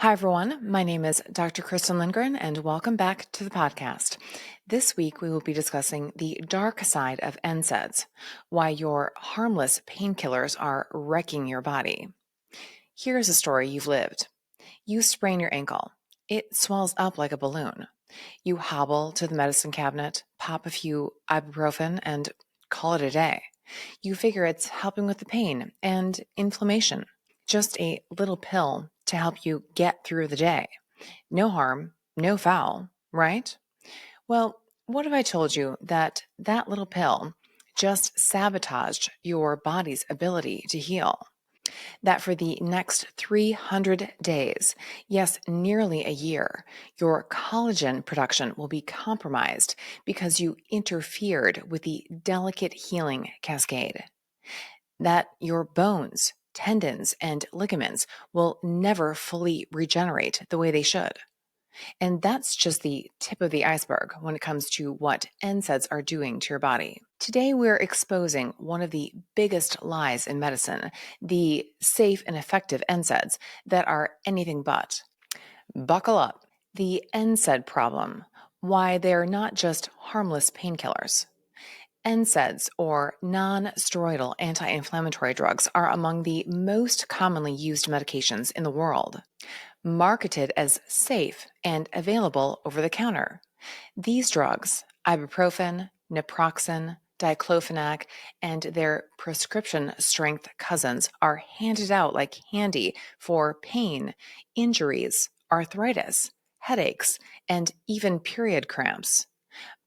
Hi, everyone. My name is Dr. Kristen Lindgren, and welcome back to the podcast. This week, we will be discussing the dark side of NSAIDs, why your harmless painkillers are wrecking your body. Here's a story you've lived. You sprain your ankle. It swells up like a balloon. You hobble to the medicine cabinet, pop a few ibuprofen, and call it a day. You figure it's helping with the pain and inflammation. Just a little pill to help you get through the day. No harm, no foul, right? Well, what if I told you that that little pill just sabotaged your body's ability to heal? That for the next 300 days, yes, nearly a year, your collagen production will be compromised because you interfered with the delicate healing cascade. That your bones, tendons, and ligaments will never fully regenerate the way they should. And that's just the tip of the iceberg when it comes to what NSAIDs are doing to your body. Today, we're exposing one of the biggest lies in medicine, the safe and effective NSAIDs that are anything but. Buckle up. The NSAID problem, why they're not just harmless painkillers. NSAIDs, or nonsteroidal anti-inflammatory drugs, are among the most commonly used medications in the world, marketed as safe and available over the counter. These drugs, ibuprofen, naproxen, diclofenac, and their prescription strength cousins, are handed out like candy for pain, injuries, arthritis, headaches, and even period cramps.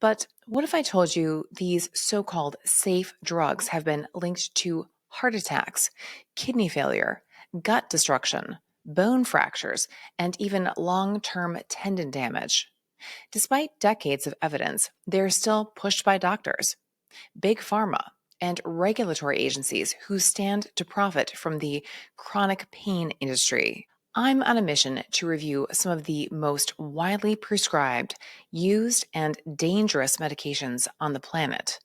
But what if I told you these so-called safe drugs have been linked to heart attacks, kidney failure, gut destruction, bone fractures, and even long-term tendon damage? Despite decades of evidence, they're still pushed by doctors, Big Pharma, and regulatory agencies who stand to profit from the chronic pain industry. I'm on a mission to review some of the most widely prescribed, used, and dangerous medications on the planet.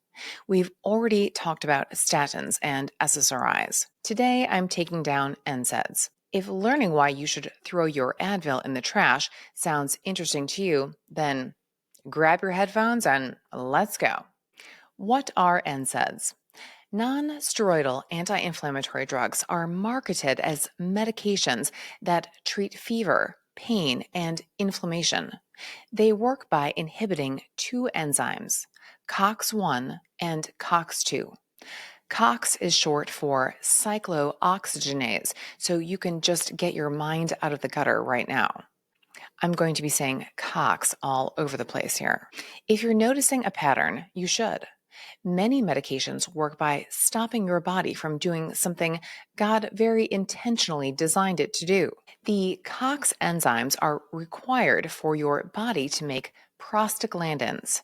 We've already talked about statins and SSRIs. Today, I'm taking down NSAIDs. If learning why you should throw your Advil in the trash sounds interesting to you, then grab your headphones and let's go. What are NSAIDs? Non-steroidal anti-inflammatory drugs are marketed as medications that treat fever, pain, and inflammation. They work by inhibiting two enzymes, COX-1 and COX-2. COX is short for cyclooxygenase, so you can just get your mind out of the gutter right now. I'm going to be saying COX all over the place here. If you're noticing a pattern, you should. Many medications work by stopping your body from doing something God very intentionally designed it to do. The COX enzymes are required for your body to make prostaglandins,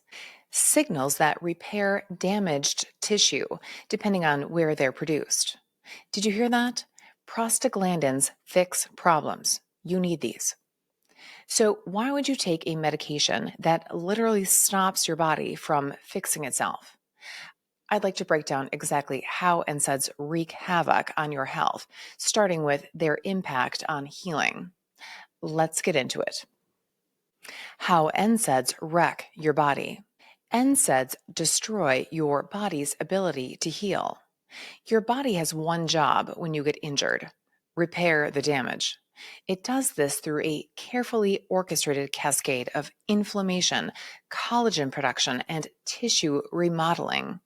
signals that repair damaged tissue, depending on where they're produced. Did you hear that? Prostaglandins fix problems. You need these. So, why would you take a medication that literally stops your body from fixing itself? I'd like to break down exactly how NSAIDs wreak havoc on your health, starting with their impact on healing. Let's get into it. How NSAIDs wreck your body. NSAIDs destroy your body's ability to heal. Your body has one job when you get injured: repair the damage. It does this through a carefully orchestrated cascade of inflammation, collagen production, and tissue remodeling.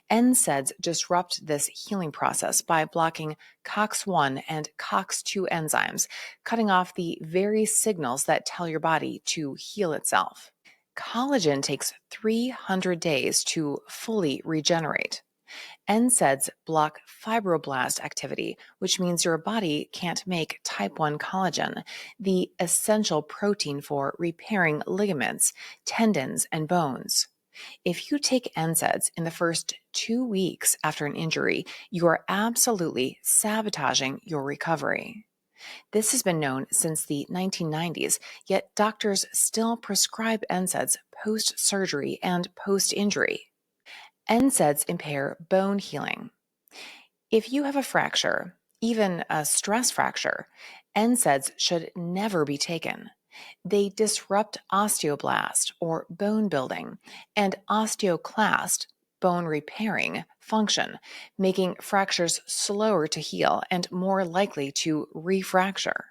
NSAIDs disrupt this healing process by blocking COX-1 and COX-2 enzymes, cutting off the very signals that tell your body to heal itself. Collagen takes 300 days to fully regenerate. NSAIDs block fibroblast activity, which means your body can't make type 1 collagen, the essential protein for repairing ligaments, tendons, and bones. If you take NSAIDs in the first 2 weeks after an injury, you are absolutely sabotaging your recovery. This has been known since the 1990s, yet doctors still prescribe NSAIDs post-surgery and post-injury. NSAIDs impair bone healing. If you have a fracture, even a stress fracture, NSAIDs should never be taken. They disrupt osteoblast or bone building and osteoclast bone repairing function, making fractures slower to heal and more likely to refracture.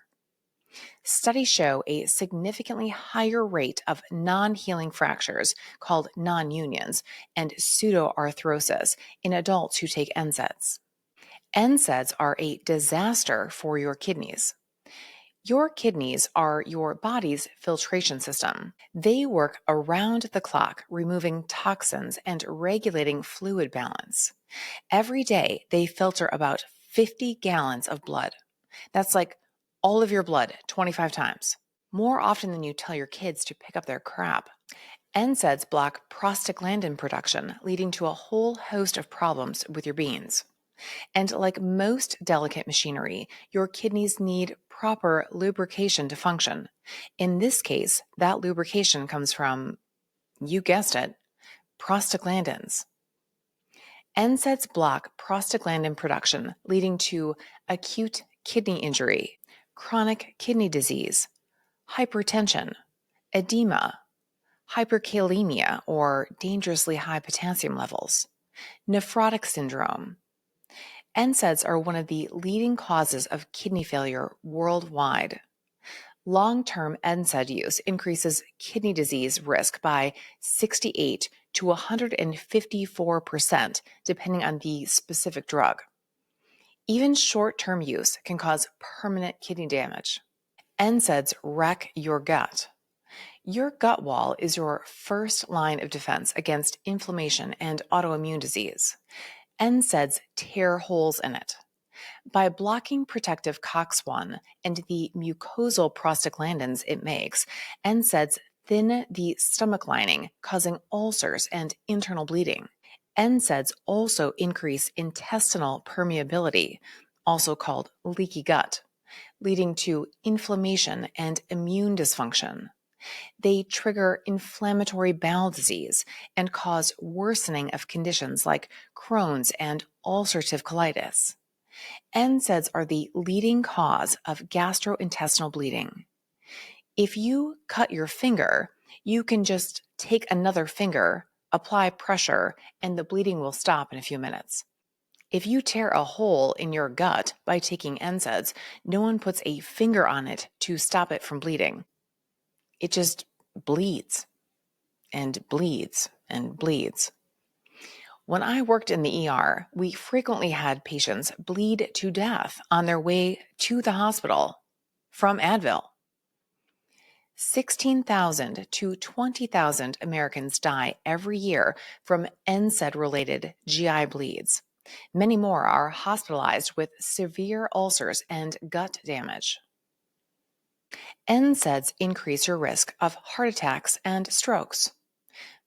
Studies show a significantly higher rate of non-healing fractures called non-unions and pseudoarthrosis in adults who take NSAIDs. NSAIDs are a disaster for your kidneys. Your kidneys are your body's filtration system. They work around the clock, removing toxins and regulating fluid balance. Every day, they filter about 50 gallons of blood. That's like all of your blood 25 times, more often than you tell your kids to pick up their crap. NSAIDs block prostaglandin production, leading to a whole host of problems with your beans. And like most delicate machinery, your kidneys need proper lubrication to function. In this case, that lubrication comes from, you guessed it, prostaglandins. NSAIDs block prostaglandin production, leading to acute kidney injury, chronic kidney disease, hypertension, edema, hyperkalemia or dangerously high potassium levels, nephrotic syndrome. NSAIDs are one of the leading causes of kidney failure worldwide. Long-term NSAID use increases kidney disease risk by 68 to 154%, depending on the specific drug. Even short-term use can cause permanent kidney damage. NSAIDs wreck your gut. Your gut wall is your first line of defense against inflammation and autoimmune disease. NSAIDs tear holes in it. By blocking protective COX-1 and the mucosal prostaglandins it makes, NSAIDs thin the stomach lining, causing ulcers and internal bleeding. NSAIDs also increase intestinal permeability, also called leaky gut, leading to inflammation and immune dysfunction. They trigger inflammatory bowel disease and cause worsening of conditions like Crohn's and ulcerative colitis. NSAIDs are the leading cause of gastrointestinal bleeding. If you cut your finger, you can just take another finger, apply pressure, and the bleeding will stop in a few minutes. If you tear a hole in your gut by taking NSAIDs, no one puts a finger on it to stop it from bleeding. It just bleeds and bleeds and bleeds. When I worked in the ER, we frequently had patients bleed to death on their way to the hospital from Advil. 16,000 to 20,000 Americans die every year from NSAID-related GI bleeds. Many more are hospitalized with severe ulcers and gut damage. NSAIDs increase your risk of heart attacks and strokes.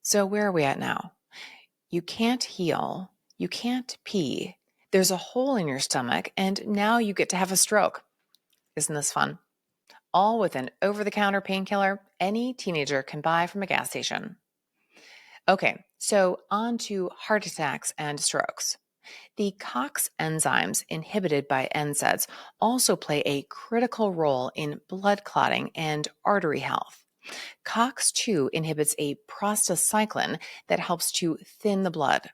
So where are we at now? You can't heal, you can't pee, there's a hole in your stomach, and now you get to have a stroke. Isn't this fun? All with an over-the-counter painkiller any teenager can buy from a gas station. Okay, so on to heart attacks and strokes. The COX enzymes inhibited by NSAIDs also play a critical role in blood clotting and artery health. COX-2 inhibits a prostacyclin that helps to thin the blood.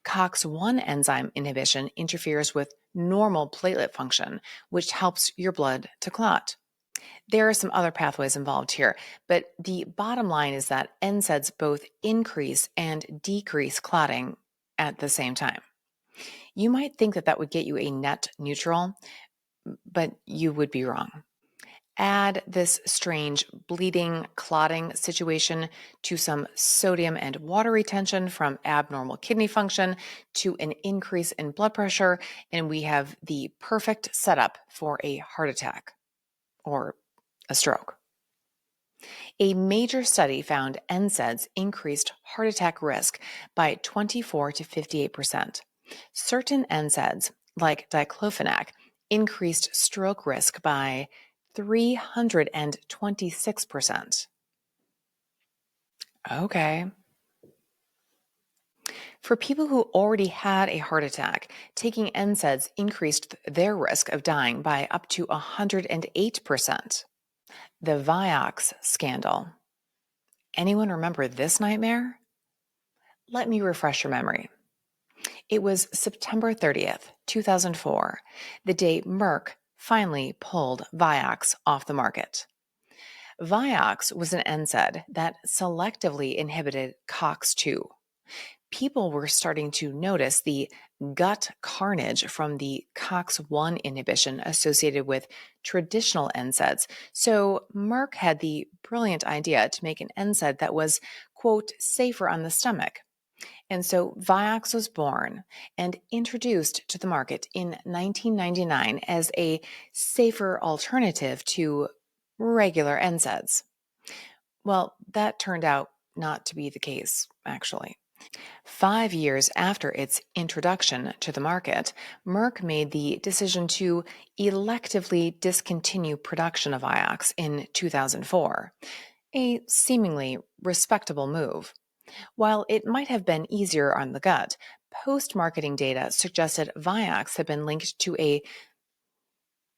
COX-1 enzyme inhibition interferes with normal platelet function, which helps your blood to clot. There are some other pathways involved here, but the bottom line is that NSAIDs both increase and decrease clotting at the same time. You might think that would get you a net neutral, but you would be wrong. Add this strange bleeding, clotting situation to some sodium and water retention from abnormal kidney function to an increase in blood pressure, and we have the perfect setup for a heart attack or a stroke. A major study found NSAIDs increased heart attack risk by 24 to 58%. Certain NSAIDs, like diclofenac, increased stroke risk by 326%. Okay. For people who already had a heart attack, taking NSAIDs increased their risk of dying by up to 108%. The Vioxx scandal. Anyone remember this nightmare? Let me refresh your memory. It was September 30th, 2004, the day Merck finally pulled Vioxx off the market. Vioxx was an NSAID that selectively inhibited COX-2. People were starting to notice the gut carnage from the COX-1 inhibition associated with traditional NSAIDs, so Merck had the brilliant idea to make an NSAID that was, quote, safer on the stomach. And so Vioxx was born and introduced to the market in 1999 as a safer alternative to regular NSAIDs. Well, that turned out not to be the case, actually. 5 years after its introduction to the market, Merck made the decision to electively discontinue production of Vioxx in 2004, a seemingly respectable move. While it might have been easier on the gut, post-marketing data suggested Vioxx had been linked to a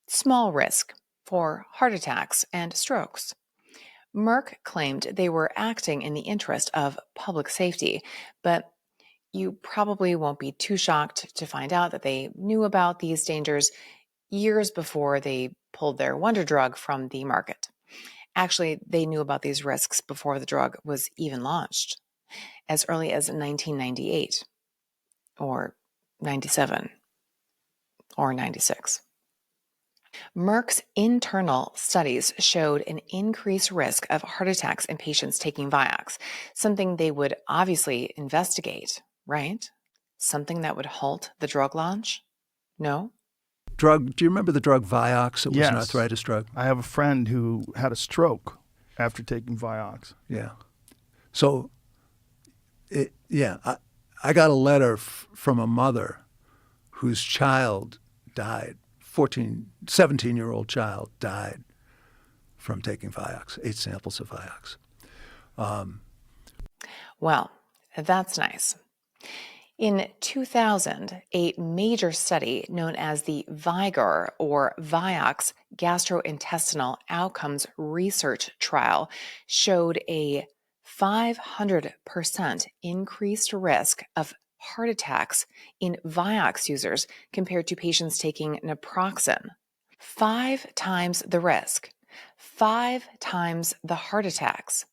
small risk for heart attacks and strokes. Merck claimed they were acting in the interest of public safety, but you probably won't be too shocked to find out that they knew about these dangers years before they pulled their wonder drug from the market. Actually, they knew about these risks before the drug was even launched, as early as 1998, or 97, or 96. Merck's internal studies showed an increased risk of heart attacks in patients taking Vioxx, something they would obviously investigate, right? Something that would halt the drug launch? No? Do you remember the drug Vioxx? It was Yes. an arthritis drug. I have a friend who had a stroke after taking Vioxx. Yeah. So, I got a letter from a mother whose child died. 17-year-old child died from taking Vioxx, 8 samples of Vioxx. Well, that's nice. In 2000, a major study known as the Vigor or Vioxx gastrointestinal outcomes research trial showed a 500% increased risk of heart attacks in Vioxx users compared to patients taking naproxen. 5 times the risk, 5 times the heart attacks.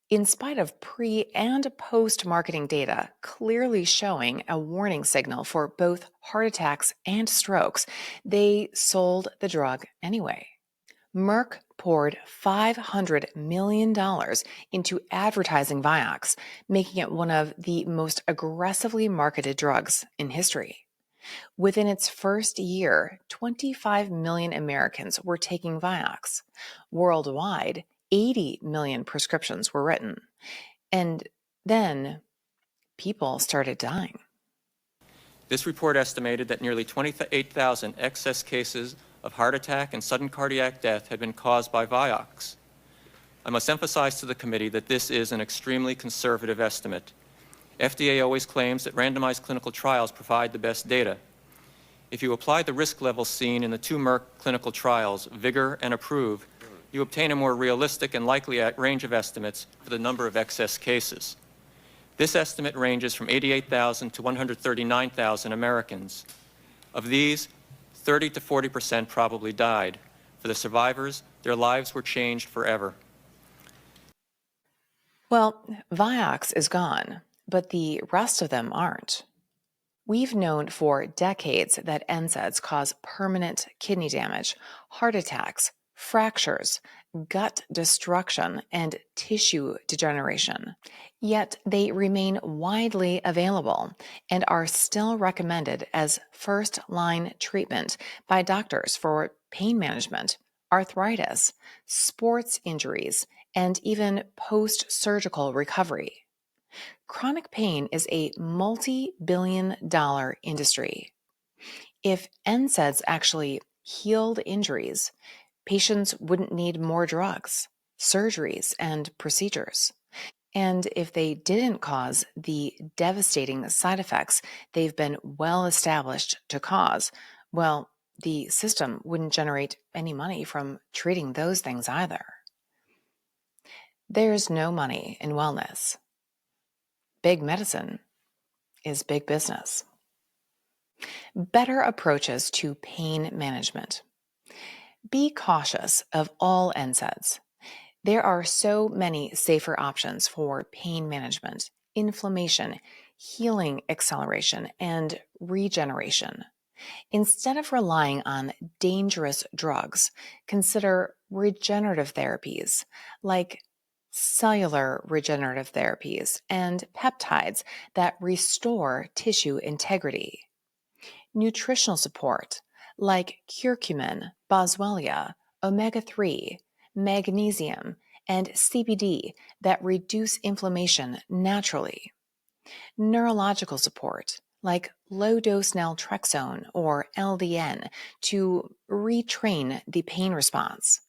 In spite of pre- and post-marketing data clearly showing a warning signal for both heart attacks and strokes, they sold the drug anyway. Merck poured $500 million into advertising Vioxx, making it one of the most aggressively marketed drugs in history. Within its first year, 25 million Americans were taking Vioxx. Worldwide, 80 million prescriptions were written. And then people started dying. This report estimated that nearly 28,000 excess cases of heart attack and sudden cardiac death had been caused by Vioxx. I must emphasize to the committee that this is an extremely conservative estimate. FDA always claims that randomized clinical trials provide the best data. If you apply the risk levels seen in the 2 Merck clinical trials, Vigor and Approve, you obtain a more realistic and likely range of estimates for the number of excess cases. This estimate ranges from 88,000 to 139,000 Americans. Of these, 30 to 40% probably died. For the survivors, their lives were changed forever. Well, Vioxx is gone, but the rest of them aren't. We've known for decades that NSAIDs cause permanent kidney damage, heart attacks, fractures, gut destruction, and tissue degeneration. Yet they remain widely available and are still recommended as first-line treatment by doctors for pain management, arthritis, sports injuries, and even post-surgical recovery. Chronic pain is a multi-billion-dollar industry. If NSAIDs actually healed injuries, patients wouldn't need more drugs, surgeries, and procedures. And if they didn't cause the devastating side effects they've been well established to cause, well, the system wouldn't generate any money from treating those things either. There's no money in wellness. Big medicine is big business. Better approaches to pain management. Be cautious of all NSAIDs. There are so many safer options for pain management, inflammation, healing acceleration, and regeneration. Instead of relying on dangerous drugs, consider regenerative therapies like cellular regenerative therapies and peptides that restore tissue integrity. Nutritional support like curcumin, boswellia, omega-3, magnesium, and CBD that reduce inflammation naturally. Neurological support like low-dose naltrexone or LDN to retrain the pain response.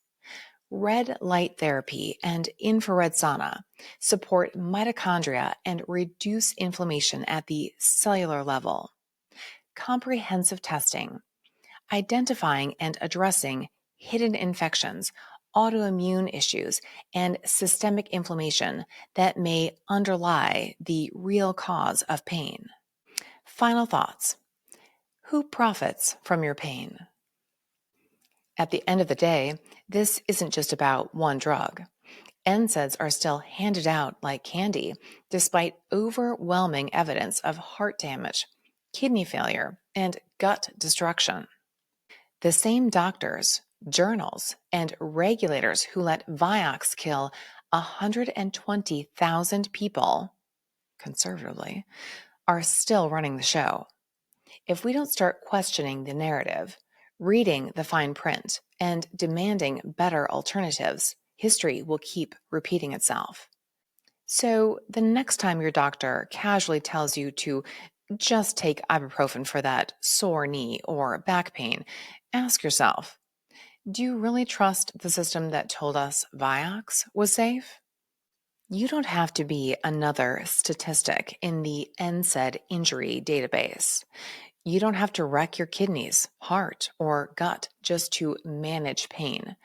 Red light therapy and infrared sauna support mitochondria and reduce inflammation at the cellular level. Comprehensive testing, identifying and addressing hidden infections, autoimmune issues, and systemic inflammation that may underlie the real cause of pain. Final thoughts. Who profits from your pain? At the end of the day, this isn't just about one drug. NSAIDs are still handed out like candy, despite overwhelming evidence of heart damage, kidney failure, and gut destruction. The same doctors, journals, and regulators who let Vioxx kill 120,000 people, conservatively, are still running the show. If we don't start questioning the narrative, reading the fine print, and demanding better alternatives, history will keep repeating itself. So, the next time your doctor casually tells you to just take ibuprofen for that sore knee or back pain, ask yourself, do you really trust the system that told us Vioxx was safe? You don't have to be another statistic in the NSAID injury database. You don't have to wreck your kidneys, heart, or gut just to manage pain.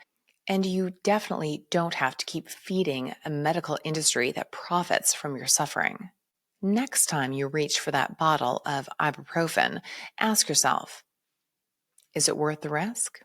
And you definitely don't have to keep feeding a medical industry that profits from your suffering. Next time you reach for that bottle of ibuprofen, ask yourself, is it worth the risk?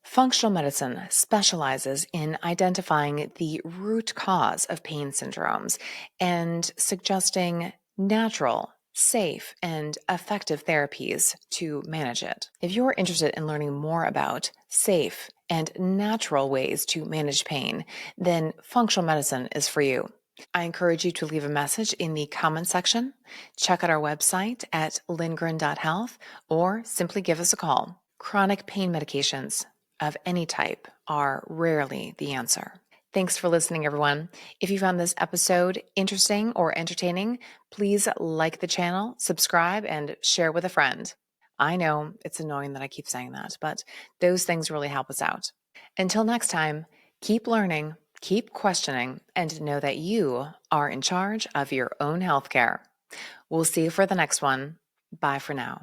Functional medicine specializes in identifying the root cause of pain syndromes and suggesting natural, safe, and effective therapies to manage it. If you're interested in learning more about safe and natural ways to manage pain, then functional medicine is for you. I encourage you to leave a message in the comment section, check out our website at lindgren.health, or simply give us a call. Chronic pain medications of any type are rarely the answer. Thanks for listening, everyone. If you found this episode interesting or entertaining, please like the channel, subscribe, and share with a friend. I know it's annoying that I keep saying that, but those things really help us out. Until next time, keep learning, keep questioning, and know that you are in charge of your own healthcare. We'll see you for the next one. Bye for now.